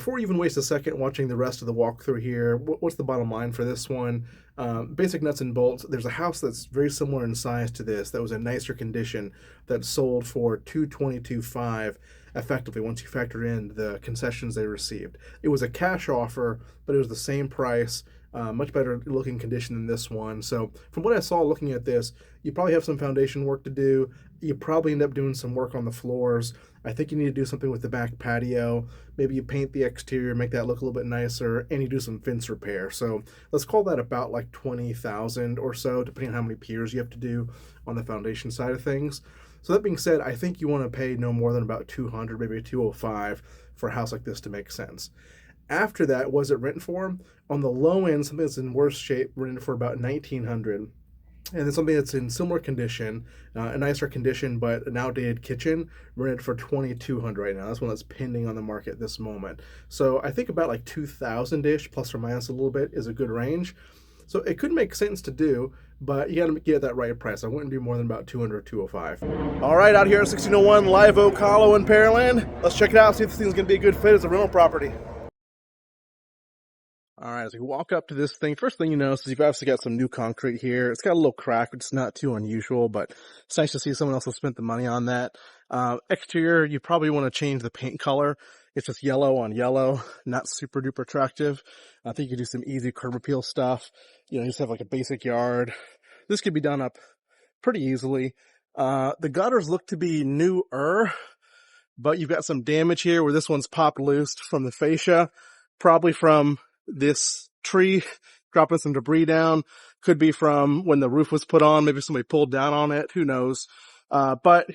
Before we even waste a second watching the rest of the walkthrough here, what's the bottom line for this one? Basic nuts and bolts. There's a house that's very similar in size to this that was in nicer condition that sold for 222.5 effectively once you factor in the concessions they received. It was a cash offer, but it was the same price. Much better looking condition than this one. So, from what I saw looking at this, you probably have some foundation work to do. You probably end up doing some work on the floors. I think you need to do something with the back patio. Maybe you paint the exterior, make that look a little bit nicer, and you do some fence repair. So let's call that about like 20,000 or so, depending on how many piers you have to do on the foundation side of things. So that being said, I think you want to pay no more than about 200, maybe 205 for a house like this to make sense. After that, was it rent for? On the low end, something that's in worse shape, rented for about 1,900. And then something that's in similar condition, a nicer condition, but an outdated kitchen, rented for 2,200 right now. That's one that's pending on the market at this moment. So I think about like 2,000-ish, plus or minus a little bit, is a good range. So it could make sense to do, but you got to get that right price. I wouldn't do more than about 200, 205. All right, out here at 1601 Live Oak Hollow in Pearland. Let's check it out, see if this thing's going to be a good fit as a rental property. All right, as we walk up to this thing, first thing you notice is you've obviously got some new concrete here. It's got a little crack, which is not too unusual, but it's nice to see someone else has spent the money on that. Exterior, you probably want to change the paint color. It's just yellow on yellow, not super duper attractive. I think you could do some easy curb appeal stuff. You just have like a basic yard. This could be done up pretty easily. The gutters look to be newer, but you've got some damage here where this one's popped loose from the fascia, probably from this tree dropping some debris down. Could be from when the roof was put on. Maybe somebody pulled down on it. Who knows? But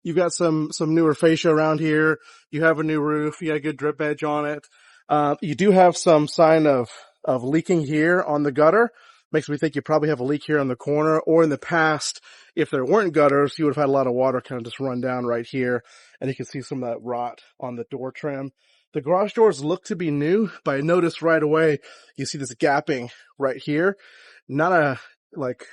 you've got some newer fascia around here. You have a new roof. You got a good drip edge on it. You do have some sign of leaking here on the gutter. Makes me think you probably have a leak here on the corner, or in the past, if there weren't gutters, you would have had a lot of water kind of just run down right here. And you can see some of that rot on the door trim. The garage doors look to be new, but I noticed right away, you see this gapping right here. Not a, like,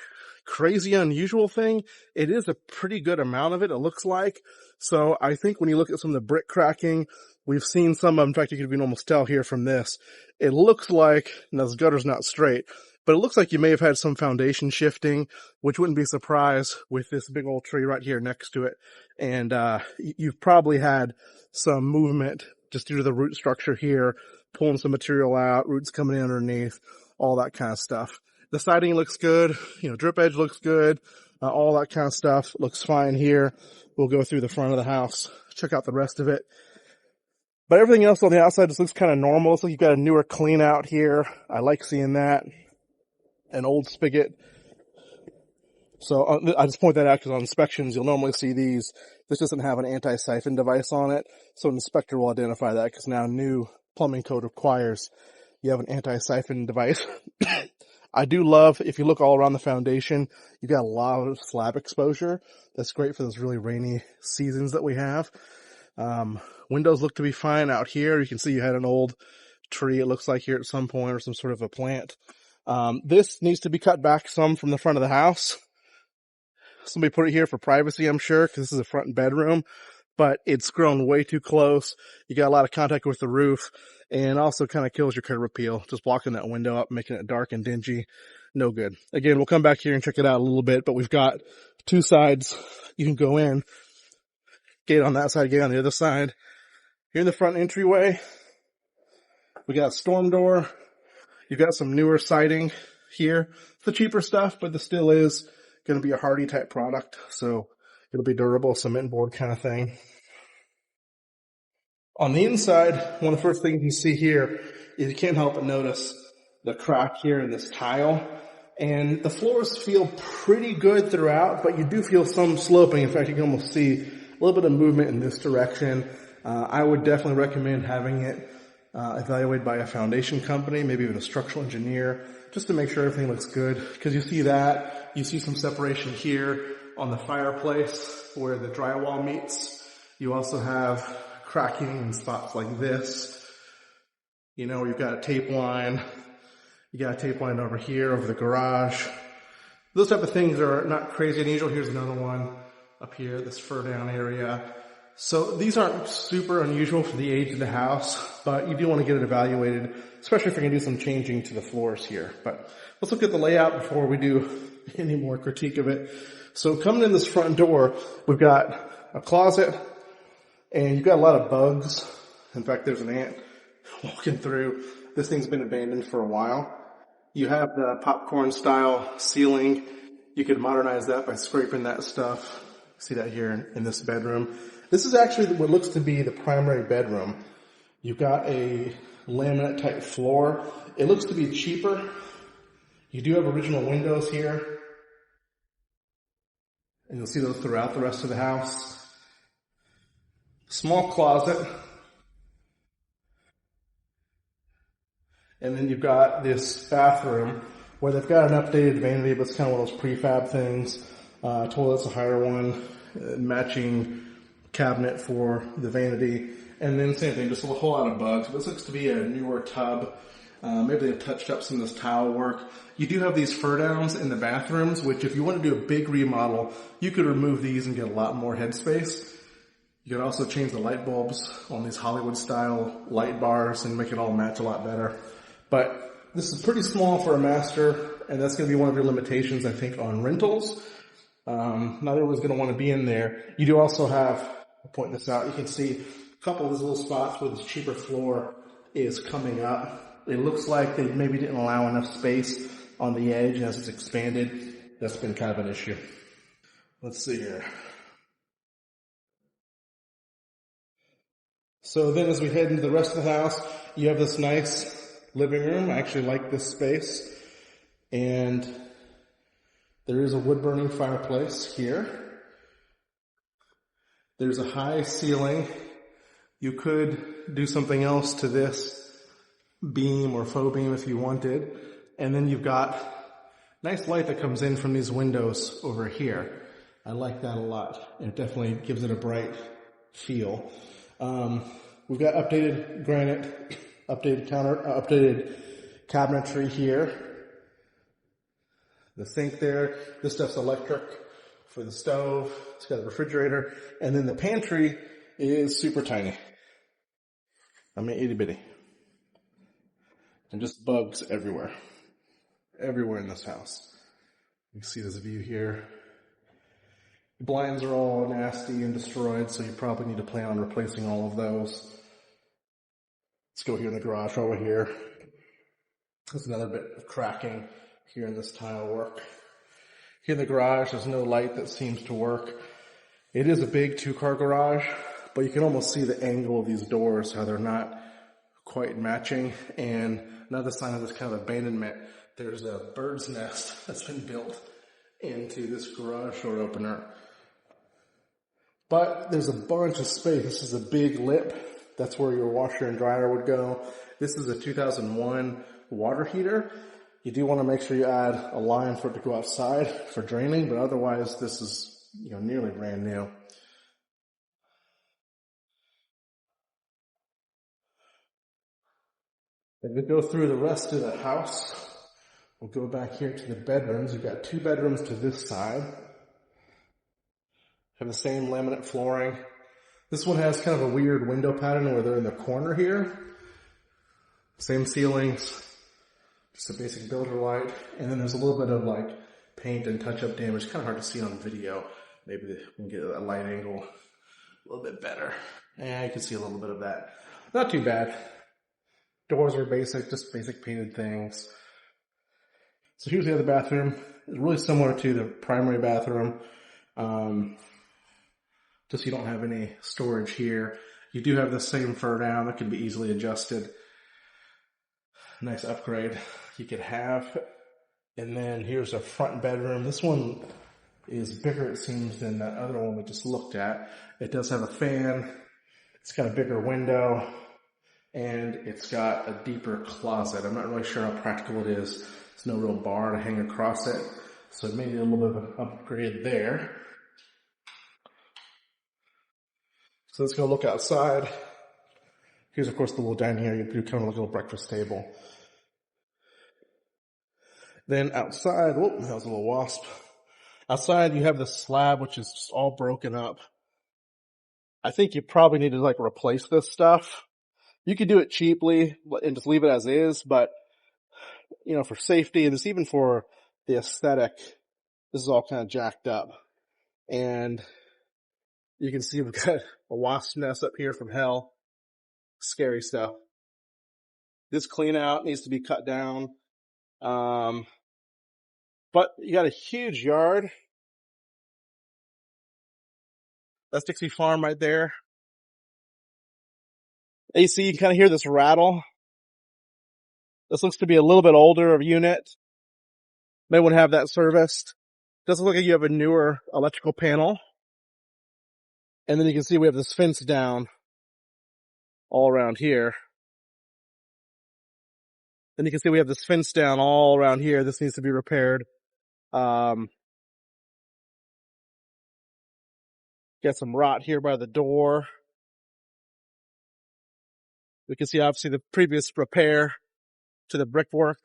crazy unusual thing. It is a pretty good amount of it, it looks like. So I think when you look at some of the brick cracking, we've seen some of them. In fact, you can almost tell here from this. It looks like, now this gutter's not straight, but it looks like you may have had some foundation shifting, which wouldn't be a surprise with this big old tree right here next to it. And you've probably had some movement just due to the root structure here, pulling some material out, roots coming in underneath, all that kind of stuff. The siding looks good, drip edge looks good, all that kind of stuff looks fine here. We'll go through the front of the house, check out the rest of it. But everything else on the outside just looks kind of normal. Looks like you've got a newer clean out here. I like seeing that. An old spigot. So I just point that out because on inspections, you'll normally see these. This doesn't have an anti-siphon device on it. So an inspector will identify that because now new plumbing code requires you have an anti-siphon device. I do love, if you look all around the foundation, you've got a lot of slab exposure. That's great for those really rainy seasons that we have. Windows look to be fine out here. You can see you had an old tree, it looks like, here at some point, or some sort of a plant. This needs to be cut back some from the front of the house. Somebody put it here for privacy, I'm sure, because this is a front bedroom, but it's grown way too close. You got a lot of contact with the roof, and also kind of kills your curb appeal, just blocking that window up, making it dark and dingy. No good. Again, we'll come back here and check it out a little bit, but we've got two sides you can go in. Gate on that side, gate on the other side. Here in the front entryway, we got a storm door. You've got some newer siding here. It's the cheaper stuff, but this still is going to be a hardy type product, so it'll be durable, cement board kind of thing. On the inside, one of the first things you see here is you can't help but notice the crack here in this tile. And the floors feel pretty good throughout, but you do feel some sloping. In fact, you can almost see a little bit of movement in this direction. I would definitely recommend having it evaluated by a foundation company, maybe even a structural engineer, just to make sure everything looks good. Because you see that, you see some separation here on the fireplace where the drywall meets. You also have cracking in spots like this. Where you've got a tape line. You got a tape line over here, over the garage. Those type of things are not crazy unusual. Here's another one up here, this fur down area. So these aren't super unusual for the age of the house, but you do want to get it evaluated, especially if you're going to do some changing to the floors here. But let's look at the layout before we do any more critique of it. So coming in this front door, we've got a closet, and you've got a lot of bugs. In fact, there's an ant walking through. This thing's been abandoned for a while. You have the popcorn style ceiling. You could modernize that by scraping that stuff. See that here in this bedroom. This is actually what looks to be the primary bedroom. You've got a laminate type floor. It looks to be cheaper. You do have original windows here. And you'll see those throughout the rest of the house. Small closet. And then you've got this bathroom where they've got an updated vanity, but it's kind of one of those prefab things. Toilet's a higher one, matching cabinet for the vanity. And then same thing, just a whole lot of bugs. This looks to be a newer tub. Maybe they've touched up some of this tile work. You do have these fur downs in the bathrooms, which if you want to do a big remodel, you could remove these and get a lot more headspace. You could also change the light bulbs on these Hollywood style light bars and make it all match a lot better. But this is pretty small for a master, and that's going to be one of your limitations, I think, on rentals. Not everyone's going to want to be in there. You do also have, I'll point this out, you can see a couple of these little spots where this cheaper floor is coming up. It looks like they maybe didn't allow enough space on the edge as it's expanded. That's been kind of an issue. Let's see here. So then as we head into the rest of the house, you have this nice living room. I actually like this space. And there is a wood-burning fireplace here. There's a high ceiling. You could do something else to this beam or faux beam if you wanted. And then you've got nice light that comes in from these windows over here. I like that a lot. It definitely gives it a bright feel. We've got updated granite, updated cabinetry here. The sink there. This stuff's electric for the stove. It's got a refrigerator. And then the pantry is super tiny. I mean, itty bitty. And just bugs everywhere. Everywhere in this house. You can see this view here. The blinds are all nasty and destroyed, so you probably need to plan on replacing all of those. Let's go here in the garage over here. There's another bit of cracking here in this tile work. Here in the garage, there's no light that seems to work. It is a big 2-car garage, but you can almost see the angle of these doors, how they're not quite matching. And another sign of this kind of abandonment, there's a bird's nest that's been built into this garage door opener. But there's a bunch of space. This is a big lip. That's where your washer and dryer would go. This is a 2001 water heater. You do want to make sure you add a line for it to go outside for draining, but otherwise this is, nearly brand new. If we go through the rest of the house, we'll go back here to the bedrooms. You've got 2 bedrooms to this side. Have the same laminate flooring. This one has kind of a weird window pattern where they're in the corner here. Same ceilings, just a basic builder light. And then there's a little bit of paint and touch-up damage. Kind of hard to see on video. Maybe we can get a light angle a little bit better. Yeah, you can see a little bit of that. Not too bad. Doors are basic, just basic painted things. So here's the other bathroom. It's really similar to the primary bathroom. Just you don't have any storage here. You do have the same fur down that can be easily adjusted. Nice upgrade you could have. And then here's a front bedroom. This one is bigger, it seems, than that other one we just looked at. It does have a fan. It's got a bigger window. And it's got a deeper closet. I'm not really sure how practical it is. There's no real bar to hang across it. So it may need a little bit of an upgrade there. So let's go look outside. Here's, of course, the little dining area. You kind of like a little breakfast table. Then outside, whoop, that was a little wasp. Outside, you have the slab, which is just all broken up. I think you probably need to like replace this stuff. You could do it cheaply and just leave it as is, but you know, for safety and just even for the aesthetic, this is all kind of jacked up. And you can see we've got a wasp nest up here from hell. Scary stuff. This clean out needs to be cut down. But you got a huge yard. That's Dixie Farm right there. AC, you can kind of hear this rattle. This looks to be a little bit older of unit. May want to have that serviced. Doesn't look like you have a newer electrical panel. And then you can see we have this fence down all around here. Then you can see we have this fence down all around here. This needs to be repaired. Got some rot here by the door. We can see obviously the previous repair to the brickwork.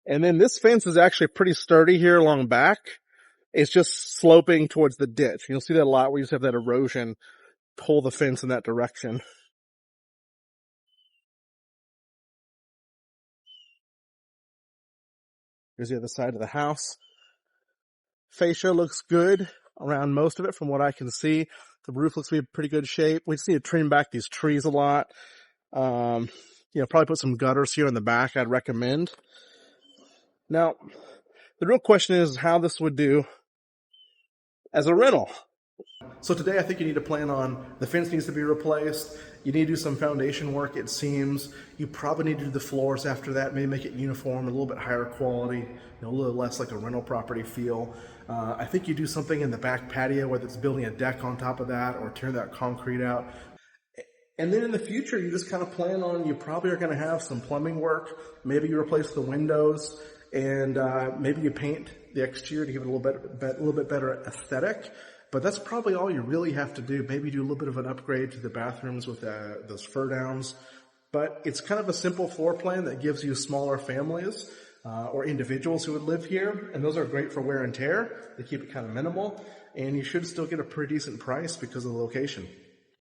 And then this fence is actually pretty sturdy here along back. It's just sloping towards the ditch. You'll see that a lot where you just have that erosion pull the fence in that direction. Here's the other side of the house. Fascia looks good around most of it from what I can see. The roof looks to be in pretty good shape. We just need to trim back these trees a lot. Probably put some gutters here in the back I'd recommend. Now, the real question is how this would do as a rental. So today I think you need to plan on the fence needs to be replaced. You need to do some foundation work, it seems. You probably need to do the floors after that, maybe make it uniform, a little bit higher quality, a little less like a rental property feel. I think you do something in the back patio, whether it's building a deck on top of that or tearing that concrete out. And then in the future, you just kind of plan on, you probably are going to have some plumbing work. Maybe you replace the windows and maybe you paint the exterior to give it a little bit better aesthetic. But that's probably all you really have to do. Maybe do a little bit of an upgrade to the bathrooms with those fur downs. But it's kind of a simple floor plan that gives you smaller families or individuals who would live here. And those are great for wear and tear. They keep it kind of minimal. And you should still get a pretty decent price because of the location.